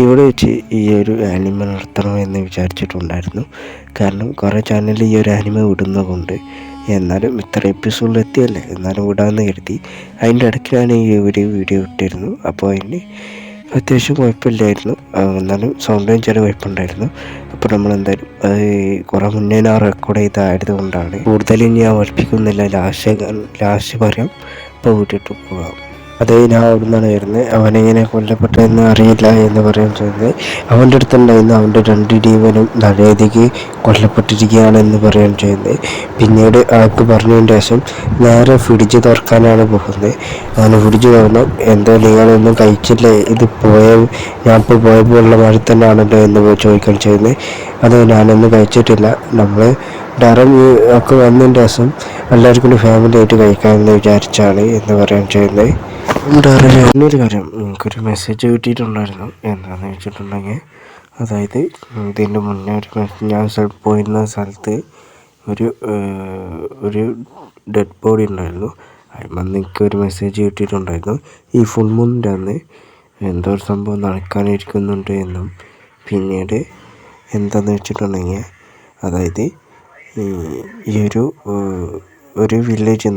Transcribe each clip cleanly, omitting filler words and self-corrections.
ഇവിടെ വെച്ച് ഈ ഒരു ആനിമ നിർത്തണമെന്ന് വിചാരിച്ചിട്ടുണ്ടായിരുന്നു. കാരണം കുറേ ചാനലിൽ ഈ ഒരു ആനിമ വിടുന്നത് കൊണ്ട്, എന്നാലും ഇത്ര എപ്പിസോഡിൽ എത്തിയല്ലേ, എന്നാലും വിടാമെന്ന് കരുതി. അതിൻ്റെ ഇടയ്ക്ക് ഞാൻ ഈ ഒരു വീഡിയോ ഇട്ടിരുന്നു. അപ്പോൾ അതിന് അത്യാവശ്യം കുഴപ്പമില്ലായിരുന്നു, എന്നാലും സൗണ്ടിനും ചെറിയ കുഴപ്പമുണ്ടായിരുന്നു. അപ്പോൾ നമ്മളെന്തായാലും അത് കുറേ മുന്നേ ഞാൻ റെക്കോർഡ് ചെയ്തായത് കൊണ്ടാണ് കൂടുതലും ഞാൻ വർപ്പിക്കുന്നില്ല. ലാസ്റ്റ് പറയാം. ഇപ്പോൾ വിട്ടിട്ട് പോകാം. അതേ ഞാൻ അവിടെ നിന്നാണ് വരുന്നത്. അവനെങ്ങനെ കൊല്ലപ്പെട്ടതെന്ന് അറിയില്ല എന്ന് പറയാൻ ചെയ്യുന്നത്. അവൻ്റെ അടുത്തുണ്ടായിരുന്ന അവൻ്റെ 2 ജീവനും നരേതിക്ക് കൊല്ലപ്പെട്ടിരിക്കുകയാണെന്ന് പറയാൻ ചെയ്യുന്നത്. പിന്നീട് ആൾക്ക് പറഞ്ഞതിന് ശേഷം നേരെ ഫ്രിഡ്ജ് തുറക്കാനാണ് പോകുന്നത്. അങ്ങനെ ഫ്രിഡ്ജ് തുറന്നു. എന്തോ നിങ്ങളൊന്നും കഴിച്ചില്ലേ, ഇത് ഞാനിപ്പോൾ പോയപ്പോൾ ഉള്ള മാതിരി തന്നെ ആണല്ലോ എന്ന് ചോദിക്കാൻ ചെയ്യുന്നത്. അത് ഞാനൊന്നും കഴിച്ചിട്ടില്ല, നമ്മൾ ഡറും ഒക്കെ വന്നതിന് ശേഷം എല്ലാവർക്കും ഫാമിലി ആയിട്ട് കഴിക്കാമെന്ന് വിചാരിച്ചാണ് എന്ന് പറയാൻ ചെയ്യുന്നത്. എന്നൊരു കാര്യം, എനിക്കൊരു മെസ്സേജ് കിട്ടിയിട്ടുണ്ടായിരുന്നു. എന്താണെന്ന് വെച്ചിട്ടുണ്ടെങ്കിൽ, അതായത് ഇതിൻ്റെ മുന്നേ ഞാൻ പോയിരുന്ന സ്ഥലത്ത് ഒരു ഡെഡ് ബോഡി ഉണ്ടായിരുന്നു. അതിന് എനിക്കൊരു മെസ്സേജ് കിട്ടിയിട്ടുണ്ടായിരുന്നു. ഈ ഫുൾ മൂണിൻ്റെ അന്ന് എന്തോ ഒരു സംഭവം നടക്കാനിരിക്കുന്നുണ്ട് എന്നും, പിന്നീട് എന്താണെന്ന് വെച്ചിട്ടുണ്ടെങ്കിൽ, അതായത് ഈ ഒരു വില്ലേജ്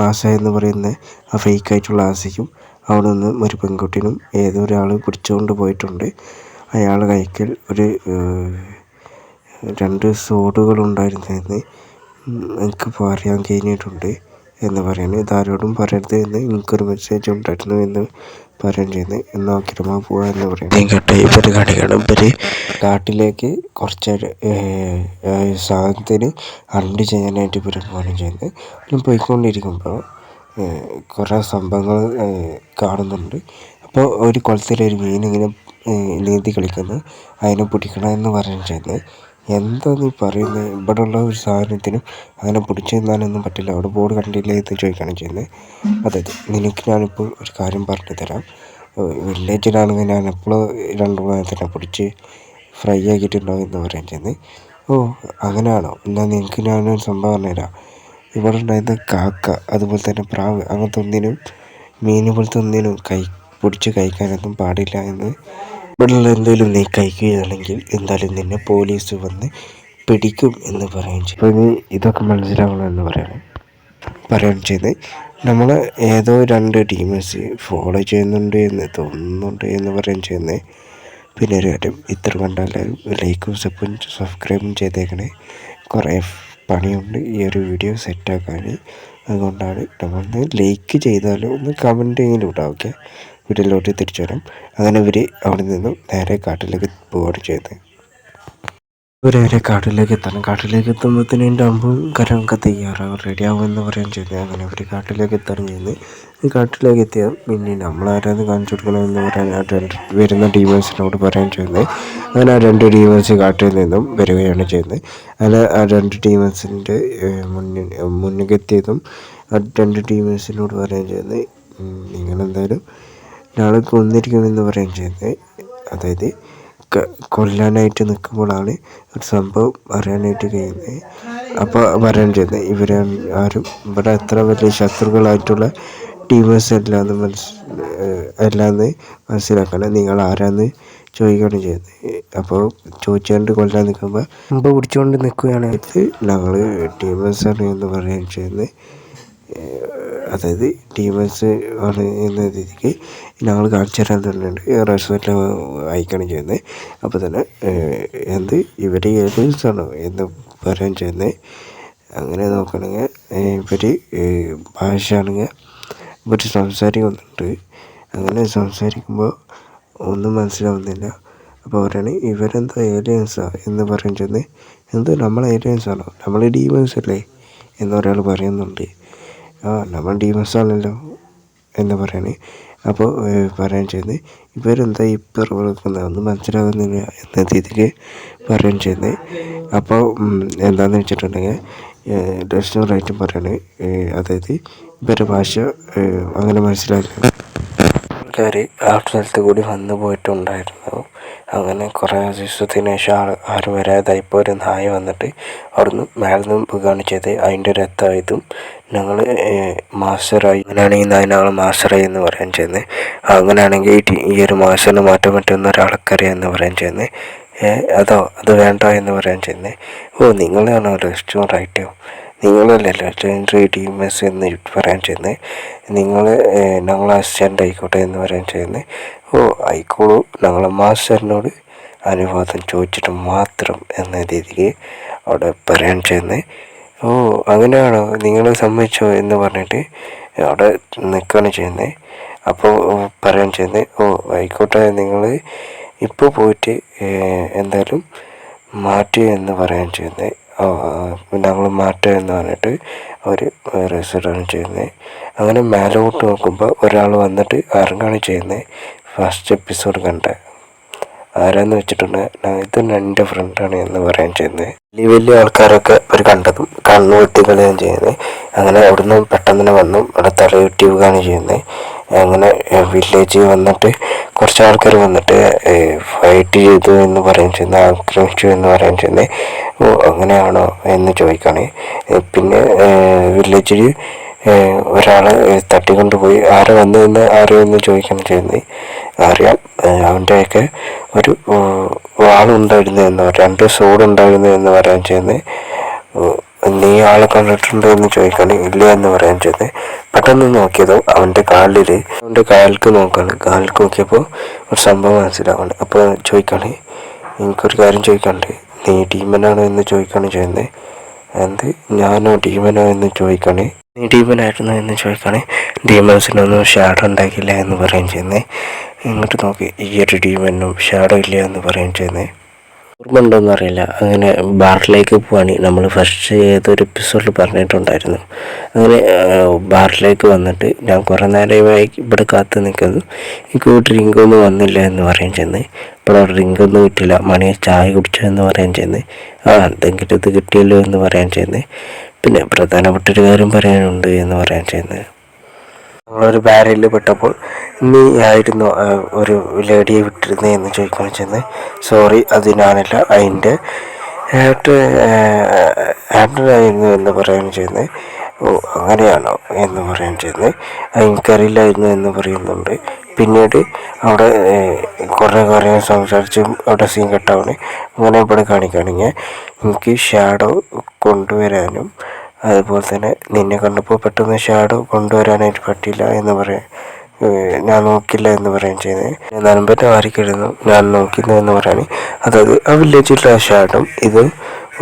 ആസ എന്ന് പറയുന്ന ആ ഫേക്കായിട്ടുള്ള ആസയ്ക്കും അവിടെ നിന്ന് ഒരു പെൺകുട്ടീനും ഏതോ ഒരാൾ പിടിച്ചുകൊണ്ട് പോയിട്ടുണ്ട്. അയാൾ കൈക്കൽ 2 സോഡുകളുണ്ടായിരുന്നെന്ന് എനിക്കിപ്പോൾ അറിയാൻ കഴിഞ്ഞിട്ടുണ്ട് എന്ന് പറയുന്നത്. ഇതാരോടും പറയരുത് എന്ന് എനിക്കൊരു മെസ്സേജ് ഉണ്ടായിരുന്നു എന്ന് പറയാൻ ചെയ്യുന്നത്. എന്നാൽ കിരമ പോവുക എന്ന് പറയുന്നത് കേട്ടോ. ഇവർ കാണിക്കണം, ഇവർ കാട്ടിലേക്ക് കുറച്ച് സാധനത്തിന് അറണ്ട് ചെയ്യാനായിട്ട് ഇവർ പോവുകയാണ് ചെയ്യുന്നത്. പോയിക്കൊണ്ടിരിക്കുമ്പോൾ കുറേ സംഭവങ്ങൾ കാണുന്നുണ്ട്. അപ്പോൾ ഒരു കുളത്തിലൊരു മീനിങ്ങനെ നീന്തി കളിക്കുന്നു. അതിനെ പിടിക്കണമെന്ന് പറയുകയാണ് ചെയ്യുന്നത്. എന്താ നീ പറയുന്നത്, ഇവിടെ ഉള്ള ഒരു സാധനത്തിനും അങ്ങനെ പിടിച്ചു നിന്നാലൊന്നും പറ്റില്ല, അവിടെ ബോർഡ് കണ്ടില്ലേ എന്ന് ചോദിക്കുകയാണ് ചെയ്യുന്നത്. അതായത് നിനക്ക് ഞാനിപ്പോൾ ഒരു കാര്യം പറഞ്ഞു തരാം. വില്ലേജിലാണെങ്കിൽ ഞാൻ എപ്പോഴും 2 തന്നെ പിടിച്ച് ഫ്രൈ ആക്കിയിട്ടുണ്ടാവും എന്ന് പറയാൻ ചെയ്യുന്നത്. ഓ അങ്ങനെയാണോ, എന്നാൽ നിനക്ക് ഞാനൊരു സംഭവം പറഞ്ഞുതരാം. ഇവിടെ ഉണ്ടായിരുന്ന കാക്ക, അതുപോലെ തന്നെ പ്രാവ്, അങ്ങനത്തെ ഒന്നിനും മീൻ പോലത്തെ ഒന്നിനും പിടിച്ച് കഴിക്കാനൊന്നും പാടില്ല എന്ന്. ഇവിടെയുള്ള എന്തെങ്കിലും നീ കഴിക്കുകയാണെങ്കിൽ എന്തായാലും നിന്നെ പോലീസ് വന്ന് പിടിക്കും എന്ന് പറയുകയും ചെയ്യും. അപ്പോൾ ഇതൊക്കെ മനസ്സിലാവണം എന്ന് പറയാൻ ചെയ്ത് നമ്മൾ ഏതോ 2 ടീമേഴ്സ് ഫോളോ ചെയ്യുന്നുണ്ട് എന്ന് തോന്നുന്നുണ്ട് എന്ന് പറയാൻ ചെയ്യുന്നത്. പിന്നെ ഒരു കാര്യം, ഇത്ര കണ്ടാലും ലൈക്കും സബ്സ്ക്രൈബും ചെയ്തേക്കണേ. കുറേ പണിയുണ്ട് ഈ ഒരു വീഡിയോ സെറ്റാക്കാൻ. അതുകൊണ്ടാണ് നമ്മളൊന്ന് ലൈക്ക് ചെയ്താലും ഒന്ന് കമൻറ്റെങ്കിലും ഇടാം. ഓക്കെ, വീട്ടിലോട്ട് തിരിച്ചു വരാം. അങ്ങനെ ഇവർ അവിടെ നിന്നും നേരെ കാട്ടിലേക്ക് പോവുകയാണ് ചെയ്യുന്നത്. ഇവരെ കാട്ടിലേക്ക് എത്തണം. കാട്ടിലേക്ക് എത്തുമ്പോഴത്തേനും എൻ്റെ അമ്പും കരമൊക്കെ തയ്യാറാവും, റെഡിയാവുമെന്ന് പറയാൻ ചെയ്യുന്നത്. അങ്ങനെ ഇവർ കാട്ടിലേക്ക് എത്തണം ചെയ്യുന്നത്. കാട്ടിലേക്ക് എത്തിയാൽ പിന്നെ നമ്മളാരാന്ന് കാണിച്ചു കൊടുക്കണമെന്ന് പറയാൻ വരുന്ന ടീമേഴ്സിനോട് പറയാൻ ചെയ്യുന്നത്. അങ്ങനെ ആ 2 ടീമേഴ്സ് കാട്ടിൽ നിന്നും വരികയാണ് ചെയ്യുന്നത്. അങ്ങനെ ആ 2 ടീമേഴ്സിൻ്റെ മുന്നിലെത്തിയതും ആ 2 ടീമേഴ്സിനോട് പറയാൻ ചെയ്യുന്നത്, നിങ്ങളെന്തായാലും നാളെ കൊന്നിരിക്കുമെന്ന് പറയാൻ ചെയ്യുന്നത്. അതായത് കൊല്ലാനായിട്ട് നിൽക്കുമ്പോഴാണ് ഒരു സംഭവം അറിയാനായിട്ട് കഴിയുന്നത്. അപ്പോൾ പറയാൻ ചെയ്യുന്നത്, ആരും ഇവിടെ അത്ര വലിയ ശത്രുക്കളായിട്ടുള്ള ടീമേഴ്സ് അല്ലാന്ന് മനസ്സിലാക്കണം. നിങ്ങൾ ആരാന്ന് ചോദിക്കുകയാണ് ചെയ്യുന്നത്. അപ്പോൾ ചോദിച്ചുകൊണ്ട് കൊല്ലാൻ നിൽക്കുമ്പോൾ മുമ്പ് പിടിച്ചുകൊണ്ട് നിൽക്കുകയാണെങ്കിൽ ഞങ്ങൾ ടീമേഴ്സാണ് എന്ന് പറയാൻ ചെയ്യുന്നത്. അതായത് ടീമേഴ്സ് ആണ് എന്ന രീതിക്ക് ഞങ്ങൾ കാണിച്ചു തരാൻ തന്നെയുണ്ട് റെസ്റ്റോറൻറ്റിൽ അയക്കുകയാണ് ചെയ്യുന്നത്. അപ്പോൾ തന്നെ ഇവർ ഏലിയൻസാണോ എന്ന് പറയാൻ ചെയ്യുന്നത്. അങ്ങനെ നോക്കുകയാണെങ്കിൽ ഇവർ ഭാഷയാണെങ്കിൽ ഇവർ സംസാരിക്കുന്നുണ്ട്. അങ്ങനെ സംസാരിക്കുമ്പോൾ ഒന്നും മനസ്സിലാവുന്നില്ല. അപ്പോൾ അവരാണ് ഇവരെന്താ ഏലിയൻസാ എന്ന് പറയാൻ ചെയ്യുന്നത്. നമ്മൾ ഏലിയൻസാണോ, നമ്മൾ ഡീമൻസ് അല്ലേ എന്ന് ഒരാൾ പറയുന്നുണ്ട്. നമ്മൾ ഡീമൻസാണല്ലോ എന്ന് പറയണേ. അപ്പോൾ പറയാൻ ചെയ്യുന്നത്, ഇവരെന്താ ഈ പിറവിളിക്കുന്നത്, ഒന്നും മനസ്സിലാകുന്നില്ല എന്ന രീതിക്ക് പറയാൻ ചെയ്യുന്നത്. അപ്പോൾ എന്താണെന്ന് വെച്ചിട്ടുണ്ടെങ്കിൽ റെസ്റ്റോറൻറ്റും പറയണേ, അതായത് ഇവരുടെ ഭാഷ അങ്ങനെ മനസ്സിലാക്കുക ആൾക്കാർ ആ സ്ഥലത്ത് കൂടി വന്നു പോയിട്ടുണ്ടായിരുന്നു. അങ്ങനെ കുറേ ദിവസത്തിന് ശേഷം ആരും വരാതായപ്പോൾ ഒരു നായ വന്നിട്ട് അവിടുന്ന് മേലെ നിന്ന് വീഴുകയാണ് ചെയ്ത്. അതിൻ്റെ രക്തമായതും ഞങ്ങൾ മാസ്റ്ററായി. അങ്ങനെയാണെങ്കിൽ നായ ഞങ്ങൾ മാസ്റ്ററായി എന്ന് പറയാൻ ചെയ്യുന്നത്. അങ്ങനെയാണെങ്കിൽ ഈ ഒരു മാസ്റ്ററിന് മാറ്റം പറ്റുന്ന ഒരാൾക്കറിയാം പറയാൻ ചെയ്യുന്നത്. അത് വേണ്ട എന്ന് പറയാൻ ചെയ്യുന്നത്. നിങ്ങളാണോ റെസ്റ്റോറൻറ്റോ, നിങ്ങളല്ലല്ലോ DMS എന്ന് പറയാൻ ചെയ്യുന്നത്. നിങ്ങൾ ഞങ്ങളെ അസിസ്റ്റൻ്റ് ആയിക്കോട്ടെ എന്ന് പറയാൻ ചെയ്യുന്നത്. ആയിക്കോളൂ, ഞങ്ങളെ മാസ്റ്ററിനോട് അനുവാദം ചോദിച്ചിട്ട് മാത്രം എന്ന രീതിക്ക് അവിടെ പറയാൻ ചെയ്യുന്നത്. അങ്ങനെയാണോ, നിങ്ങൾ സമ്മതിച്ചോ എന്ന് പറഞ്ഞിട്ട് അവിടെ നിൽക്കുകയാണ് ചെയ്യുന്നത്. അപ്പോൾ പറയാൻ ചെയ്യുന്നത്, ആയിക്കോട്ടെ, നിങ്ങൾ ഇപ്പോൾ പോയിട്ട് എന്തായാലും മാറ്റി എന്ന് പറയാൻ ചെയ്യുന്നത്. ഞങ്ങൾ മാറ്റുക എന്ന് പറഞ്ഞിട്ട് അവർ റിസോർട്ടാണ് ചെയ്യുന്നത്. അങ്ങനെ മേലോട്ട് നോക്കുമ്പോൾ ഒരാൾ വന്നിട്ട് ഇറങ്ങുകയാണ് ചെയ്യുന്നത്. ഫസ്റ്റ് എപ്പിസോഡ് കണ്ട ആരാന്ന് വെച്ചിട്ടുണ്ടെങ്കിൽ ഇത് എൻ്റെ ഫ്രണ്ടാണ് എന്ന് പറയാൻ ചെയ്യുന്നത്. വലിയ വലിയ ആൾക്കാരൊക്കെ അവർ കണ്ടതും കണ്ണു വെട്ടിക്കളയാണ് ചെയ്യുന്നത്. അങ്ങനെ അവിടുന്ന് പെട്ടെന്ന് തന്നെ വന്നു അവിടെ തലയുറ്റി വീഴുകയാണ് ചെയ്യുന്നത്. അങ്ങനെ വില്ലേജ് വന്നിട്ട് കുറച്ച് ആൾക്കാർ വന്നിട്ട് ഫൈറ്റ് ചെയ്തു എന്ന് പറയാൻ ചെയ്യുന്നത്, ആക്രമിച്ചു എന്ന് പറയാൻ ചെയ്യുന്നത്. അങ്ങനെയാണോ എന്ന് ചോദിക്കുകയാണ്. പിന്നെ വില്ലേജിൽ ഒരാളെ തട്ടിക്കൊണ്ടുപോയി ആരെ വന്നതെന്ന് അറിയുമെന്ന് ചോദിക്കുകയാണ് ചെയ്യുന്നത്. അറിയാം, അവൻ്റെയൊക്കെ ഒരു വാളുണ്ടായിരുന്നു എന്ന് 2 സോഡുണ്ടായിരുന്നു എന്ന് പറയാൻ ചെയ്യുന്നത്. നീ ആളെ കണ്ടിട്ടുണ്ടോ എന്ന് ചോദിക്കുകയാണ്. ഇല്ല എന്ന് പറയാൻ ചെയ്യുന്നത്. പെട്ടെന്ന് നോക്കിയതോ അവൻ്റെ കാലിലേക്ക് നോക്കുകയാണ്. കാലിലേക്ക് നോക്കിയപ്പോൾ ഒരു സംഭവം മനസ്സിലാവുകയാണ്. അപ്പോൾ ചോദിക്കുകയാണ്, എനിക്കൊരു കാര്യം ചോദിക്കാണ്ട്, നീ ടീമനാണോ എന്ന് ചോദിക്കുകയാണ് ചെയ്യുന്നത്. എന്ത്, ഞാനോ ടീമനോ എന്ന് ചോദിക്കുകയാണ്. നീ ടീമനായിരുന്നു എന്ന് ചോദിക്കുകയാണ്. ഡീമൻസിനൊന്നും ഷാഡോ ഉണ്ടാക്കില്ല എന്ന് പറയുകയും ചെയ്യുന്നത്. ഇങ്ങോട്ട് നോക്കി, ഈ ഒരു ടീമനും ഷാഡോ ഇല്ല എന്ന് പറയുകയും ചെയ്യുന്നത്. ഓർമ്മ ഉണ്ടോയെന്ന് അറിയില്ല. അങ്ങനെ ബാറിലേക്ക് പോവാണ്. നമ്മൾ ഫസ്റ്റ് ഏതൊരു എപ്പിസോഡിൽ പറഞ്ഞിട്ടുണ്ടായിരുന്നു. അങ്ങനെ ബാറിലേക്ക് വന്നിട്ട് ഞാൻ കുറേ നേരമായി ഇവിടെ കാത്തു നിൽക്കുന്നു. എനിക്ക് ഡ്രിങ്കൊന്നും വന്നില്ല എന്ന് പറയാൻ ചെയ്യുന്നത്. ഇപ്പോൾ ഡ്രിങ്കൊന്നും കിട്ടില്ല. മണിയെ ചായ കുടിച്ചു എന്ന് പറയാൻ ചെയ്യുന്നത്. എന്തെങ്കിലും ഇത് കിട്ടിയല്ലോ എന്ന് പറയാൻ ചെയ്യുന്നത്. പിന്നെ പ്രധാനപ്പെട്ടൊരു കാര്യം പറയാനുണ്ട് എന്ന് പറയാൻ ചെയ്യുന്നത്. നമ്മളൊരു ബാരലിൽ പെട്ടപ്പോൾ നീ ആയിരുന്നു ഒരു ലേഡിയെ വിട്ടിരുന്നേ എന്ന് ചോദിക്കാൻ ചെയ്യുന്നത്. സോറി, അത് ഞാനല്ല, അതിൻ്റെ ഏട്ടനായിരുന്നു എന്ന് പറയാൻ ചെയ്യുന്നത്. അങ്ങനെയാണോ എന്ന് പറയാൻ ചെയ്യുന്നത്. എനിക്കറിയില്ലായിരുന്നു എന്ന് പറയുന്നുണ്ട്. പിന്നീട് അവിടെ കുറേ സംസാരിച്ചും അവിടെ സീൻ കട്ടാവുന്നു. അങ്ങനെ ഇവിടെ കാണിക്കുകയാണെങ്കിൽ എനിക്ക് ഷാഡോ കൊണ്ടുവരാനും അതുപോലെ തന്നെ നിന്നെ കണ്ടപ്പോൾ പെട്ടെന്ന് ഷാഡോ കൊണ്ടുവരാനായിട്ട് പറ്റില്ല എന്ന് പറയാൻ, ഞാൻ നോക്കില്ല എന്ന് പറയാൻ ചെയ്യുന്നത്. നനമ്പറ്റ് മാറിക്കിടുന്നു, ഞാൻ നോക്കുന്നു എന്ന് പറയാണ്. അതായത് ആ വില്ലേജിലുള്ള ഷാഡോ ഇത്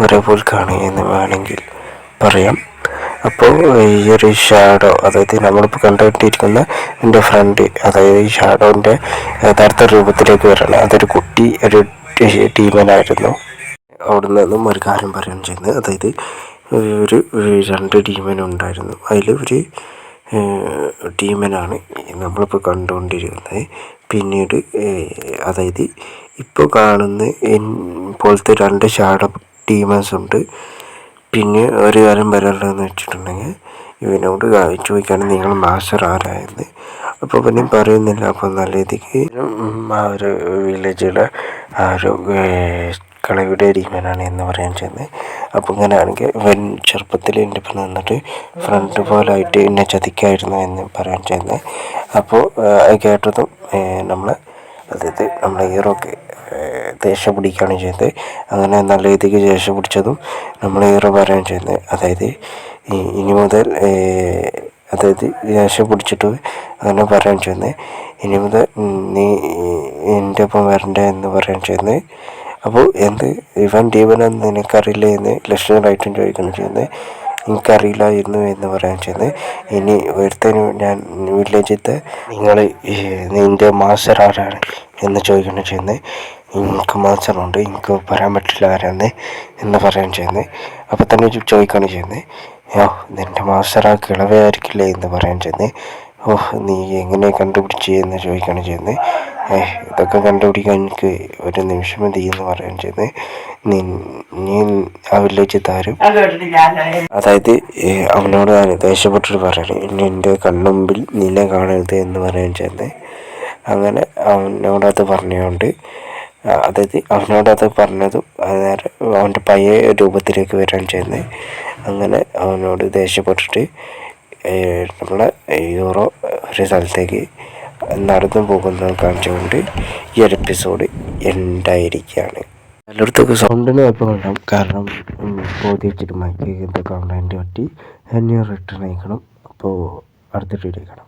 ഒരേപോലെ കാണുക എന്ന് വേണമെങ്കിൽ പറയാം. അപ്പോൾ ഈ ഒരു ഷാഡോ, അതായത് നമ്മളിപ്പോൾ കണ്ടുകിട്ടിയിരിക്കുന്ന എൻ്റെ ഫ്രണ്ട്, അതായത് ഈ ഷാഡോൻ്റെ യഥാർത്ഥ രൂപത്തിലേക്ക് വരണം. അതൊരു കുട്ടി ഒരു ടീമനായിരുന്നു. അവിടെ നിന്നും ഒരു കാര്യം പറയുകയാണ് ചെയ്യുന്നത്. അതായത് ഒരു 2 ടീമനുണ്ടായിരുന്നു. അതിൽ ഒരു ടീമനാണ് നമ്മളിപ്പോൾ കണ്ടുകൊണ്ടിരിക്കുന്നത്. പിന്നീട് അതായത് ഇപ്പോൾ കാണുന്ന പോലത്തെ 2 ഷാഡോ ടീമൻസ് ഉണ്ട്. പിന്നെ ഒരു കാര്യം പറയാനുള്ളതെന്ന് വെച്ചിട്ടുണ്ടെങ്കിൽ, ഇവനോട് ചോദിക്കുകയാണ് നിങ്ങൾ മാസ്റ്റർ ആരായെന്ന്. അപ്പോൾ പിന്നെ പറയുന്നില്ല. അപ്പോൾ നല്ല രീതിക്ക് ആ ഒരു വില്ലേജിലെ ആ ഒരു കളിയുടെ ടീമനാണ് എന്ന് പറയാൻ ചെയ്യുന്നത്. അപ്പോൾ ഇങ്ങനെയാണെങ്കിൽ ഇവൻ ചെറുപ്പത്തിൽ എൻ്റെ ഒപ്പം നിന്നിട്ട് ഫ്രണ്ട് പോലായിട്ട് എന്നെ ചതിക്കായിരുന്നു എന്ന് പറയാൻ ചെയ്യുന്നത്. അപ്പോൾ കേട്ടതും അതായത് നമ്മളെ ഹീറോക്ക് ദേഷ്യം പിടിക്കുകയാണ് ചെയ്യുന്നത്. അങ്ങനെ നല്ല രീതിക്ക് ദേഷ്യം പിടിച്ചതും നമ്മളെ ഹീറോ പറയുകയാണ് ചെയ്യുന്നത്. അതായത് ഇനി മുതൽ അതായത് ദേഷ്യം പിടിച്ചിട്ട് അങ്ങനെ പറയാൻ ചെയ്യുന്നത്, ഇനി മുതൽ നീ എൻ്റെ ഒപ്പം വരണ്ട എന്ന് പറയാൻ ചെയ്യുന്നത്. അപ്പോൾ ഇവൻ ടീമനെന്ന് നിനക്കറിയില്ല എന്ന് ലക്ഷണമായിട്ടും ചോദിക്കണം ചെയ്യുന്നത്. എനിക്കറിയില്ലായിരുന്നു എന്ന് പറയാൻ ചെയ്യുന്നത്. ഇനി ഒരുത്തനും ഞാൻ വില്ലേജിലത്തെ നിൻ്റെ മാസ്റ്റർ ആരാണ് എന്ന് ചോദിക്കണം ചെയ്യുന്നത്. എനിക്ക് മാസ്റ്ററുണ്ട്, എനിക്ക് പറയാൻ പറ്റില്ല ആരാന്ന് എന്ന് പറയാൻ ചെയ്യുന്നത്. അപ്പോൾ തന്നെ ചോദിക്കുകയാണ് ചെയ്യുന്നത്, നിൻ്റെ മാസ്റ്റർ ആ കിളവയായിരിക്കില്ലേ എന്ന് പറയാൻ ചെയ്യുന്നത്. നീ എങ്ങനെ കണ്ടുപിടിച്ച് എന്ന് ചോദിക്കുകയാണ് ചെയ്യുന്നത്. ഇതൊക്കെ കണ്ടുപിടിക്കാൻ എനിക്ക് ഒരു നിമിഷം മതി എന്ന് പറയാൻ ചെയ്യുന്നത്. നീ ആ വില്ലേജിൽ താരും, അതായത് അവനോട് ദേഷ്യപ്പെട്ടിട്ട് പറയണേ, എൻ്റെ കൺമുമ്പിൽ നിന്നെ കാണരുത് എന്ന് പറയാൻ ചെയ്യുന്നത്. അങ്ങനെ അവനോടത് പറഞ്ഞുകൊണ്ട് അതായത് അവനോടത് പറഞ്ഞതും നേരെ അവൻ്റെ പഴയ രൂപത്തിലേക്ക് വരാൻ ചെയ്യുന്നത്. അങ്ങനെ അവനോട് ദേഷ്യപ്പെട്ടിട്ട് നമ്മളെ ഹീറോ ഒരു സ്ഥലത്തേക്ക് നടന്നു പോകുന്നത് കാണിച്ചുകൊണ്ട് ഈ ഒരു എപ്പിസോഡ് എൻഡായിരിക്കുകയാണ്. എല്ലായിടത്തൊക്കെ സൗണ്ടിന് കുഴപ്പമുണ്ടാകും, കാരണം ബോധി വെച്ചിട്ട് മൈക്ക് എന്തൊക്കെ കംപ്ലൈൻറ്റ് പറ്റി എന്നെ റിട്ടേൺ അയക്കണം. അപ്പോൾ അടുത്ത വീഡിയോ കാണാം.